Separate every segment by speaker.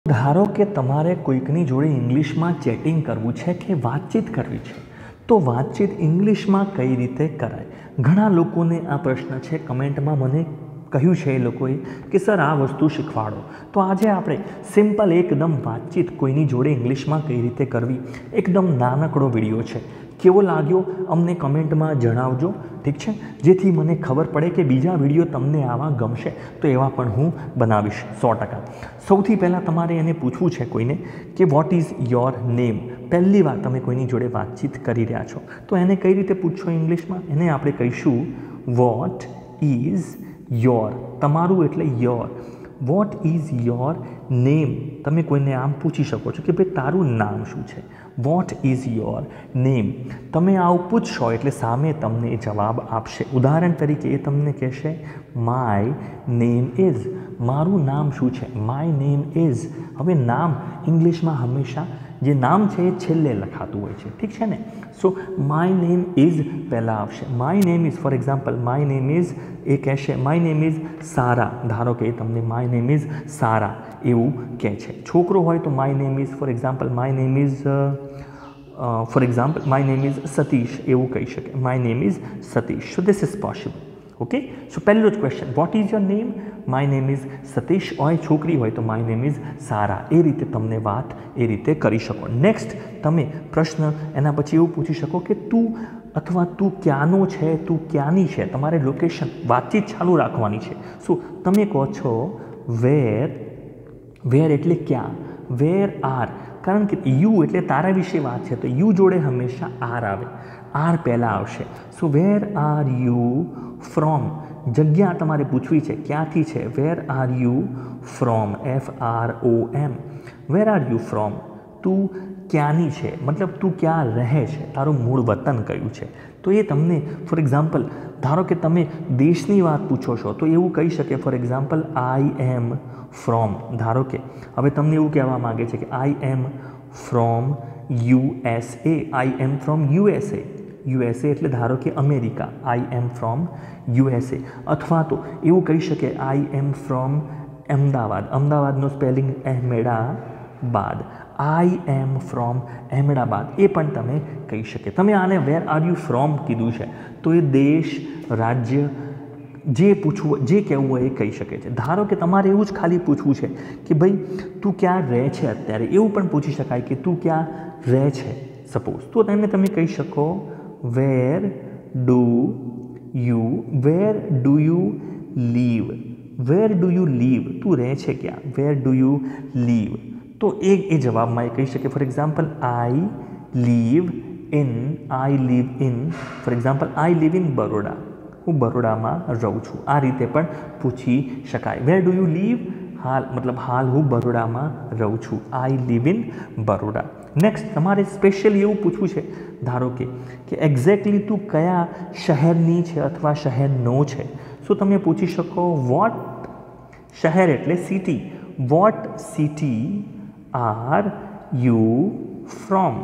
Speaker 1: ધારો કે તમારે કોઈકની જોડે ઇંગ્લિશમાં ચેટિંગ કરવું છે કે વાતચીત કરવી છે તો વાતચીત ઇંગ્લિશમાં કઈ રીતે કરાય। ઘણા લોકોને આ પ્રશ્ન છે, કમેન્ટમાં મને કહ્યું છે એ લોકોએ કે સર આ વસ્તુ શીખવાડો। તો આજે આપણે સિમ્પલ એકદમ વાતચીત કોઈની જોડે ઇંગ્લિશમાં કઈ રીતે કરવી, એકદમ નાનકડો વિડીયો છે। કેવો લાગ્યો અમને કમેન્ટમાં જણાવજો, ઠીક છે, જેથી મને ખબર પડે કે બીજા વિડીયો તમને આવા ગમશે તો એવા પણ હું બનાવીશ 100%। સૌથી પહેલાં તમારે એને પૂછવું છે કોઈને કે વોટ ઇઝ યોર નેમ। પહેલી વાર તમે કોઈની જોડે વાતચીત કરી રહ્યા છો તો એને કઈ રીતે પૂછશો ઇંગ્લિશમાં? એને આપણે કહીશું વોટ ઇઝ યોર, તમારું એટલે your. Vote is your name, તમે કોઈને આમ પૂછી શકો છો કે ભાઈ તારું નામ શું છે, વોટ ઇઝ યોર નેમ। તમે આવું પૂછશો એટલે સામે તમને એ જવાબ આપશે। ઉદાહરણ તરીકે એ તમને કહેશે માય નેમ ઇઝ, મારું નામ શું છે, માય નેમ ઇઝ। હવે નામ ઇંગ્લિશમાં હંમેશા જે નામ છે એ છેલ્લે લખાતું હોય છે, ઠીક છે ને। સો માય નેમ ઇઝ પહેલાં આવશે। My name is, for example my name is, એ કહેશે માય નેમ ઇઝ સારા। ધારો કે તમને માય નેમ ઇઝ સારા એવું કહે છે। છોકરો હોય તો my name is, for example my name is my name is Satish એવું કહી શકે, my name is Satish. So this is possible, okay. So પહેલો જ question what is your name, my name is Satish હોય, છોકરી હોય તો માય નેમ ઇઝ સારા। એ રીતે તમને વાત એ રીતે કરી શકો। નેક્સ્ટ તમે પ્રશ્ન એના પછી એવું પૂછી શકો કે તું અથવા તું ક્યાંનો છે, તું ક્યાંની છે, તમારે લોકેશન વાતચીત ચાલુ રાખવાની છે। શું તમે કહો છો વેર, વેર એટલે ક્યાં, વેર આર, કારણ કે યુ એટલે તારા વિશે વાત છે તો યુ જોડે હંમેશા આર આવે, આર પહેલાં આવશે। સો વેર આર યુ ફ્રોમ, જગ્યા તમારે પૂછવી છે ક્યાંથી છે, where are you from, FROM, where are you from, તું ક્યાંની છે મતલબ તું ક્યાં રહે છે, તારું મૂળ વતન કયું છે। તો એ તમને ફોર એક્ઝામ્પલ ધારો કે તમે દેશની વાત પૂછો છો તો એવું કહી શકે for example I am from, ધારો કે હવે તમને એવું કહેવા માગે છે કે I am from USA, I am from USA, USA એટલે ધારો કે America, I am from USA। અથવા તો એવું કહી શકે આઈ એમ ફ્રોમ અમદાવાદ, અમદાવાદનો spelling Ahmedabad, I am from Ahmedabad, એ પણ તમે કહી શકે। તમે આને વેર આર યુ ફ્રોમ કીધું છે તો એ દેશ, રાજ્ય, જે પૂછવું જે કહેવું હોય એ કહી શકે છે। ધારો કે તમારે એવું જ ખાલી પૂછવું છે કે ભાઈ તું ક્યાં રહે છે અત્યારે, એવું પણ પૂછી શકાય કે તું ક્યાં રહે છે સપોઝ, તો તેને તમે કહી શકો where do you, where do you live, where do you live, તું રહે છે ક્યાં, વેર ડુ યુ લીવ। તો એ જવાબમાં એ કહી શકે for example I live in, I live in, four example I live in Baroda, હું બરોડામાં રહું છું, આ રીતે પણ પૂછી શકાય। વેર ડુ યુ લીવ, હાલ મતલબ હાલ હું બરોડામાં રહું છું, I live in Baroda. Next તમારે સ્પેશિયલી એવું પૂછવું છે ધારો કે એક્ઝેક્ટલી તું કયા શહેરની છે અથવા શહેરનો છે, શું તમે પૂછી શકો વોટ, શહેર એટલે city, what city are you from,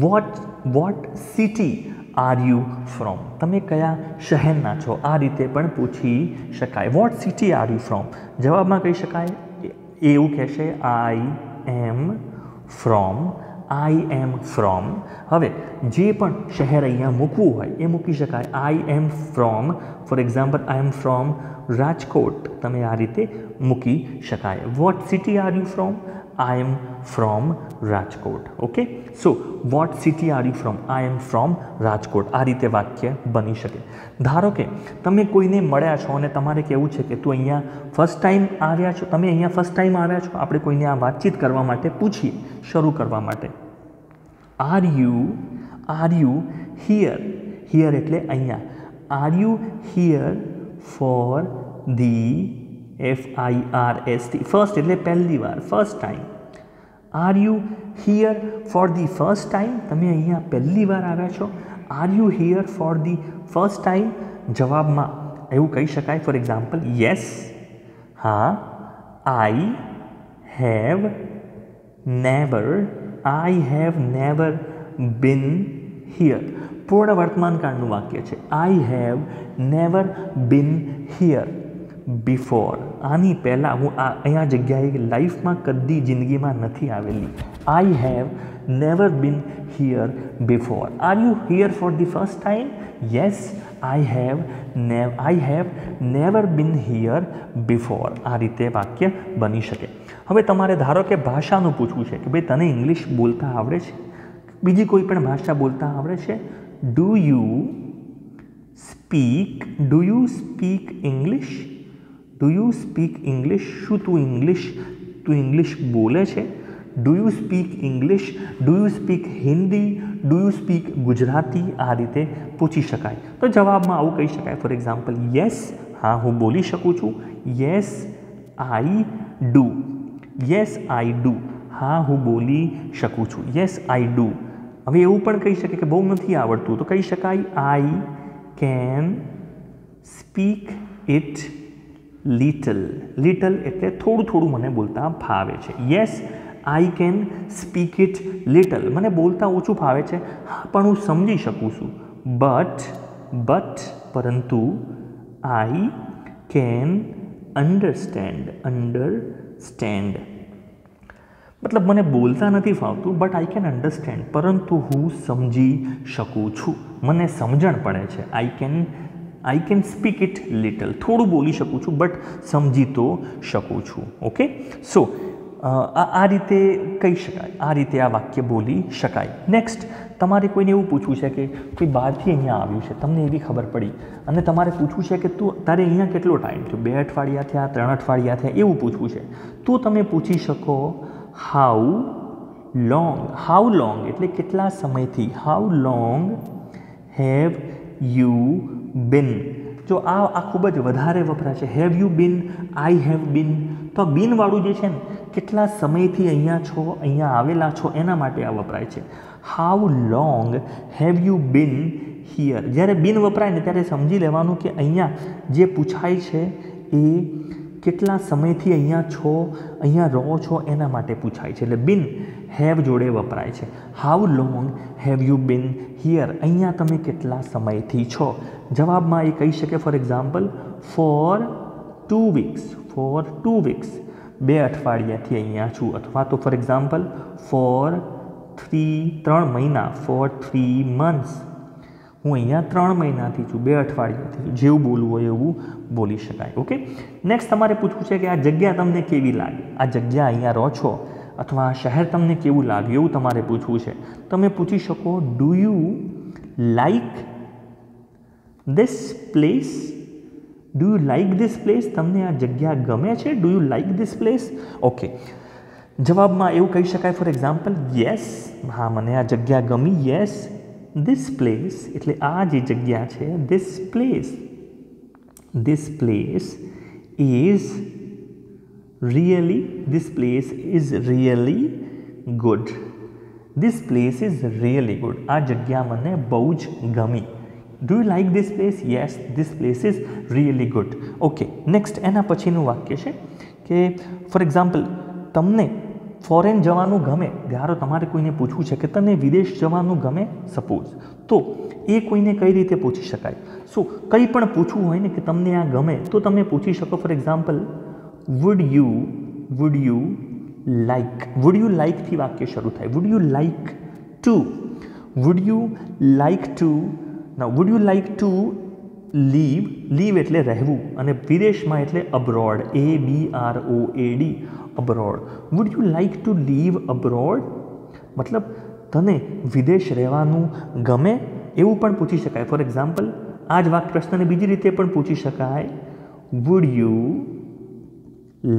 Speaker 1: what city are you from, તમે કયા શહેરના છો, આ રીતે પણ પૂછી શકાય। What city are you from, જવાબમાં કહી શકાય એવું કહેશે આઈ am from, I am from. હવે જે પણ શહેર અહીંયા મૂકવું હોય એ મૂકી શકાય, I am from, for example I am from Rajkot, તમે આ રીતે મૂકી શકાય। What city are you from, I am from Rajkot, okay. So what city are you from, I am from Rajkot, આ રીતે વાક્ય બની શકે। ધારો કે તમે કોઈને મળ્યા છો અને તમારે કહેવું છે કે તું અહીંયા ફર્સ્ટ ટાઈમ આવ્યા છો, તમે અહીંયા ફર્સ્ટ ટાઈમ આવ્યા છો, આપણે કોઈને આ વાતચીત કરવા માટે પૂછીએ, શરૂ કરવા માટે આર યુ હિયર, હિયર એટલે અહીંયા, are you here for the FIRST, first એટલે પહેલી વાર, first time, are you here for the first time, તમે અહીંયા પહેલી વાર આવ્યા છો, are you here for the first time, જવાબમાં એવું કહી શકાય ફોર એક્ઝામ્પલ યસ, હા, I have never bin here, પૂર્ણ વર્તમાન કાળનું વાક્ય છે, I have never bin here, before, આની પહેલાં હું અહીંયા જગ્યાએ લાઈફમાં કદી જિંદગીમાં નથી આવેલી. I have never bin here before. Are you here for the first time? Yes, I have never bin here before. આ રીતે વાક્ય બની શકે. હવે તમારે ધારો કે ભાષાનું પૂછવું છે કે ભાઈ તને ઇંગ્લિશ બોલતા આવડે છે, બીજી કોઈ પણ ભાષા બોલતા આવડે છે. Do you speak English? Do you speak English? શું તું ઇંગ્લિશ બોલે છે? Do you speak English? Do you speak Hindi? Do you speak Gujarati? આ રીતે પૂછી શકાય. તો જવાબમાં આવું કહી શકાય. ફોર એક્ઝામ્પલ, યસ, હા હું બોલી શકું છું. Yes I do. Yes I do, હા હું બોલી શકું છું. Yes I do. હવે એવું પણ કહી શકે કે બહુ નથી આવડતું, તો કહી શકાય I can speak it little. Little એટલે થોડું મને બોલતા ફાવે છે. Yes I can speak it little, મને બોલતા ઓછું ફાવે છે, હા પણ હું સમજી શકું છું. પરંતુ આઈ કેન અન્ડરસ્ટેન્ડ, મતલબ મને બોલતા નથી ફાવતું, બટ આઈ કેન અન્ડરસ્ટેન્ડ, પરંતુ હું સમજી શકું છું, મને સમજણ પડે છે. I can speak it little, થોડું બોલી શકું છું બટ સમજી તો શકું છું. ઓકે, સો આ રીતે કહી શકાય, આ રીતે આ વાક્ય બોલી શકાય. નેક્સ્ટ, તમારે કોઈને એવું પૂછવું છે કે કોઈ બહારથી અહીંયા આવ્યું છે, તમને એવી ખબર પડી અને તમારે પૂછવું છે કે તારે અહીંયા કેટલો ટાઈમ થયો, 2 અઠવાડિયા થયા, 3 અઠવાડિયા થયા, એવું પૂછવું છે. તો તમે પૂછી શકો હાઉ લોંગ એટલે કેટલા સમયથી. હાઉ લોંગ હેવ યુ બીન. જો આ ખૂબ જ વધારે વપરાય છે. Have you bin, I have been. તો બીનવાળું જે છે ને, કેટલા સમયથી અહીંયા છો, અહીંયા આવેલા છો, એના માટે આ વપરાય છે. How long have you bin here. જ્યારે બીન વપરાય ને ત્યારે સમજી લેવાનું કે અહીંયા જે પૂછાય છે એ કેટલા સમયથી અહીંયા છો, અહીંયા રહો છો, એના માટે પૂછાય છે. એટલે બીન હેવ જોડે વપરાય છે. How long have you bin here, અહીંયા તમે કેટલા સમયથી છો. જવાબમાં એ કહી શકે ફોર એક્ઝામ્પલ ફોર 2 weeks. 2 અઠવાડિયાથી અહીંયા છું. અથવા તો ફોર એક્ઝામ્પલ ફોર 3 મહિના. ફોર 3 months, હું અહીંયા 3 મહિનાથી છું, 2 અઠવાડિયાથી. જેવું બોલવું હોય એવું બોલી શકાય. ઓકે, નેક્સ્ટ તમારે પૂછવું છે કે આ જગ્યા તમને કેવી લાગી. આ જગ્યા અહીંયા રહો છો અથવા આ શહેર તમને કેવું લાગ્યું એવું તમારે પૂછવું છે. તમે પૂછી શકો do you like this place? Do you like this place? તમને આ જગ્યા ગમે છે? Do you like this place? Okay, જવાબમાં એવું કહી શકાય ફોર એક્ઝામ્પલ યસ, હા મને આ જગ્યા ગમી. યસ ધીસ પ્લેસ એટલે આ જે જગ્યા છે, this place is really good. This place is really good. આ જગ્યા મને બહુ જ ગમી. Do you like this place? Yes this place is really good. Okay, next એના પછીનું વાક્ય છે કે ફોર એક્ઝામ્પલ તમને ફોરેન જવાનું ગમે. ધારો તમારે કોઈને પૂછવું છે કે તને વિદેશ જવાનું ગમે સપોઝ, તો એ કોઈને કઈ રીતે પૂછી શકાય? શું કંઈ પણ પૂછવું હોય ને કે તમને આ ગમે, તો તમે પૂછી શકો ફોર એક્ઝામ્પલ વુડ યુ લાઈકથી વાક્ય શરૂ થાય. Would you like to live એટલે રહેવું, અને વિદેશમાં એટલે abroad, ABROAD, abroad. Would you like to leave abroad, મતલબ તને વિદેશ રહેવાનું ગમે, એવું પણ પૂછી શકાય. ફોર એક્ઝામ્પલ આ જ પ્રશ્નને બીજી રીતે પણ પૂછી શકાય. Would you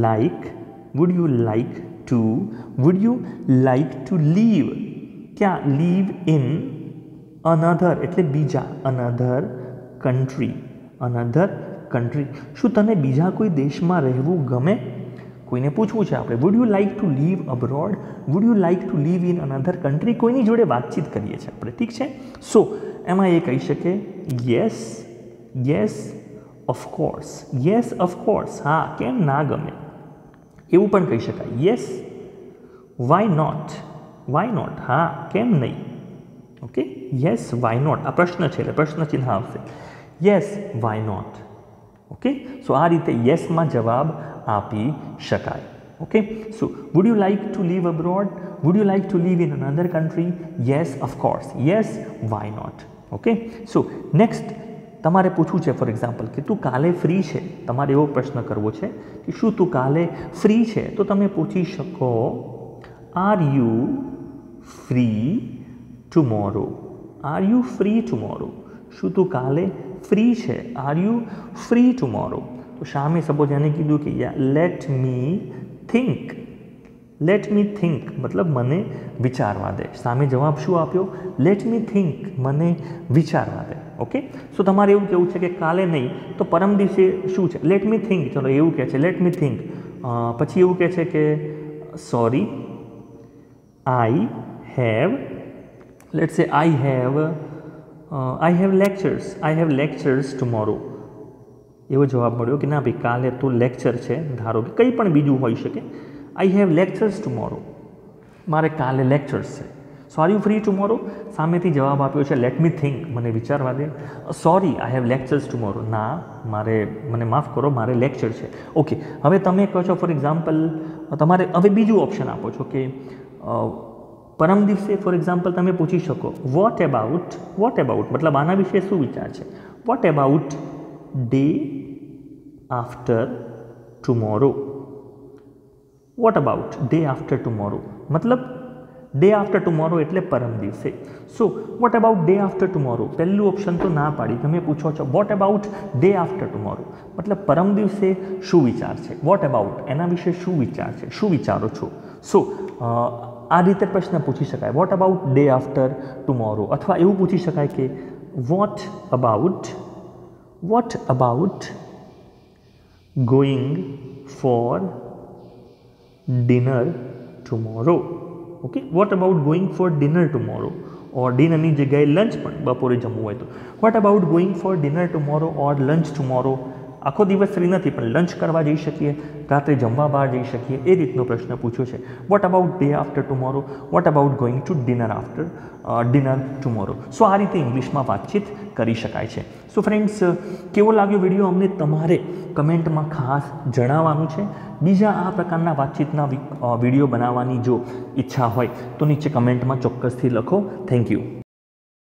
Speaker 1: like to leave, ક્યાં? લીવ ઇન અનધર એટલે બીજા, અનધર કન્ટ્રી. શું તને બીજા કોઈ દેશમાં રહેવું ગમે? કોઈને પૂછવું છે આપણે, would you like to leave abroad? Would you like to leave in another country? કોઈની જોડે વાતચીત કરીએ છીએ આપણે, ઠીક છે. સો એમાં એ કહી શકે યસ ઓફકોર્સ, હા કેમ ના ગમે, એવું પણ કહી શકાય. યસ વાય નોટ, હા કેમ નહીં. ઓકે, યસ વાય નોટ, આ પ્રશ્ન છે એટલે પ્રશ્ન ચિહ્ન આવશે. Yes why not. Okay, so આ રીતે યસમાં જવાબ આપી શકાય. Okay, so would you like to leave abroad? Would you like to leave in another country? Yes, of course. Yes, why not? Okay, so next તમારે પૂછવું છે ફોર એક્ઝામ્પલ કે તું કાલે ફ્રી છે. તમારે એવો પ્રશ્ન કરવો છે કે શું તું કાલે ફ્રી છે? તો તમે પૂછી શકો are you free tomorrow? Are you free tomorrow? શું તું કાલે ફ્રી છે? Are you free tomorrow? તો સામે સપોઝ એને કીધું કે yeah let me think. Let me think મતલબ મને વિચારવા દે. સામે જવાબ શું આપ્યો? લેટ મી થિંક, મને વિચારવા દે. ઓકે, સો તમારે એવું કહેવું છે કે કાલે નહીં તો પરમ દિવસે શું છે? Let me think. ચલો એવું કહે છે લેટ મી થિંક. પછી એવું કહે છે કે સોરી આઈ હેવ, લેટ્સ સે આઈ હેવ લેક્ચર્સ ટુમોરો. એવો જવાબ મળ્યો કે ના ભાઈ કાલે તો લેક્ચર છે, ધારો કે કંઈ પણ બીજું હોઈ શકે. આઈ હેવ લેક્ચર્સ ટુમોરો, મારે કાલે લેક્ચર્સ છે. So are you free tomorrow? સામેથી જવાબ આપ્યો છે લેટ મી થિંક, મને વિચારવા દે. Sorry I have lectures tomorrow, ના મને માફ કરો, મારે લેક્ચર છે. ઓકે, હવે તમે કહો છો ફોર એક્ઝામ્પલ તમારે હવે બીજું ઓપ્શન આપો છો કે પરમ દિવસે ફોર એક્ઝામ્પલ તમે પૂછી શકો વોટ એબાઉટ મતલબ આના વિશે શું વિચાર છે? What about day after tomorrow? What about day after tomorrow મતલબ ડે આફ્ટર ટુમોરો એટલે પરમ દિવસે. So what about day after tomorrow? પહેલું ઓપ્શન તો ના પાડી. તમે પૂછો છો what about day after tomorrow મતલબ પરમ દિવસે શું વિચાર છે? વોટ અબાઉટ એના વિશે શું વિચાર છે, શું વિચારો છો? સો આ રીતે પ્રશ્ન પૂછી શકાય what about day after tomorrow. અથવા એવું પૂછી શકાય કે what about going for dinner tomorrow? Okay, what about going for dinner tomorrow? Or ડિનરની જગ્યાએ લંચ પણ બપોરે જમવું હોય તો what about going for dinner tomorrow or lunch tomorrow? આખો દિવસ ફ્રી નથી પણ લંચ કરવા જઈ શકીએ, રાત્રે જમવા બહાર જઈ શકીએ, એ રીતનો પ્રશ્ન પૂછ્યો છે. What about day after tomorrow? What about going to dinner tomorrow? So આ રીતે ઇંગ્લિશમાં વાતચીત કરી શકાય છે. સો ફ્રેન્ડ્સ, કેવો લાગ્યો વિડીયો અમને તમારે કમેન્ટમાં ખાસ જણાવવાનું છે. બીજા આ પ્રકારના વાતચીતના વિડીયો બનાવવાની જો ઈચ્છા હોય તો નીચે કમેન્ટમાં ચોક્કસથી લખો. Thank you.